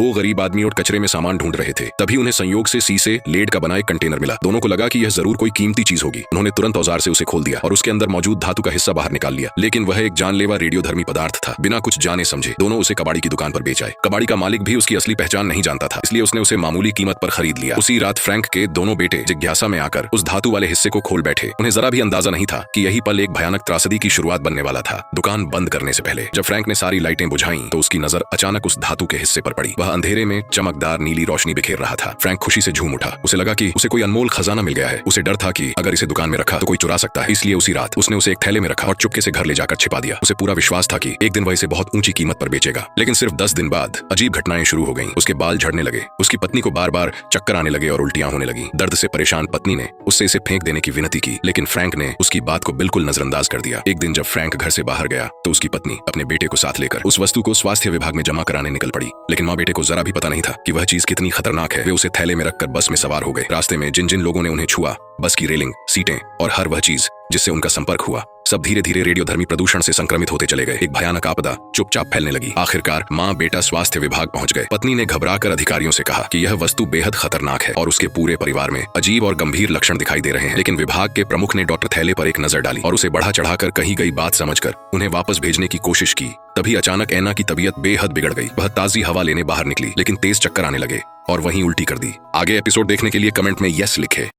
दो गरीब आदमी और कचरे में सामान ढूंढ रहे थे। तभी उन्हें संयोग से शीशे लेड का बना एक कंटेनर मिला। दोनों को लगा कि यह जरूर कोई कीमती चीज होगी। उन्होंने तुरंत औजार से उसे खोल दिया और उसके अंदर मौजूद धातु का हिस्सा बाहर निकाल लिया, लेकिन वह एक जानलेवा रेडियोधर्मी पदार्थ था। बिना कुछ जाने समझे दोनों उसे कबाड़ी की दुकान पर बेच आए। कबाड़ी का मालिक भी उसकी असली पहचान नहीं जानता था, इसलिए उसने उसे मामूली कीमत पर खरीद लिया। उसी रात फ्रैंक के दोनों बेटे जिज्ञासा में आकर उस धातु वाले हिस्से को खोल बैठे। उन्हें जरा भी अंदाजा नहीं था कि यही पल एक भयानक त्रासदी की शुरुआत बनने वाला था। दुकान बंद करने से पहले जब फ्रैंक ने सारी लाइटें बुझाईं तो उसकी नजर अचानक उस धातु के हिस्से पर पड़ी। वह अंधेरे में चमकदार नीली रोशनी बिखेर रहा था। फ्रैंक खुशी से झूम उठा। उसे लगा कि उसे कोई अनमोल खजाना मिल गया है। उसे डर था कि अगर इसे दुकान में रखा तो कोई चुरा सकता है, इसलिए उसी रात उसने उसे एक थैले में रखा और चुपके से घर ले जाकर छिपा दिया। उसे पूरा विश्वास था कि एक दिन वह इसे बहुत ऊंची कीमत पर बेचेगा। लेकिन सिर्फ 10 दिन बाद अजीब घटनाएं शुरू हो गईं। उसके बाल झड़ने लगे, उसकी पत्नी को बार बार चक्कर आने लगे और उल्टियां होने लगी। दर्द से परेशान पत्नी ने उससे इसे फेंक देने की विनती की, लेकिन फ्रैंक ने उसकी बात को बिल्कुल नजरअंदाज कर दिया। एक दिन जब फ्रैंक घर से बाहर गया तो उसकी पत्नी अपने बेटे को साथ लेकर उस वस्तु को स्वास्थ्य विभाग में जमा कराने निकल पड़ी। लेकिन माँ बेटे को जरा भी पता नहीं था कि वह चीज कितनी खतरनाक है। वे उसे थैले में रखकर बस में सवार हो गए। रास्ते में जिन जिन लोगों ने उन्हें छुआ, बस की रेलिंग, सीटें और हर वह चीज जिससे उनका संपर्क हुआ, सब धीरे धीरे रेडियोधर्मी प्रदूषण से संक्रमित होते चले गए। एक भयानक आपदा चुपचाप फैलने लगी। आखिरकार माँ बेटा स्वास्थ्य विभाग पहुंच गए। पत्नी ने घबराकर अधिकारियों से कहा कि यह वस्तु बेहद खतरनाक है और उसके पूरे परिवार में अजीब और गंभीर लक्षण दिखाई दे रहे हैं। लेकिन विभाग के प्रमुख ने डॉक्टर थैले पर एक नजर डाली और उसे बढ़ा चढ़ाकर कही गई बात समझकर उन्हें वापस भेजने की कोशिश की। तभी अचानक ऐना की तबीयत बेहद बिगड़ गई। वह ताजी हवा लेने बाहर निकली, लेकिन तेज चक्कर आने लगे और वहीं उल्टी कर दी। आगे एपिसोड देखने के लिए कमेंट में यस लिखे।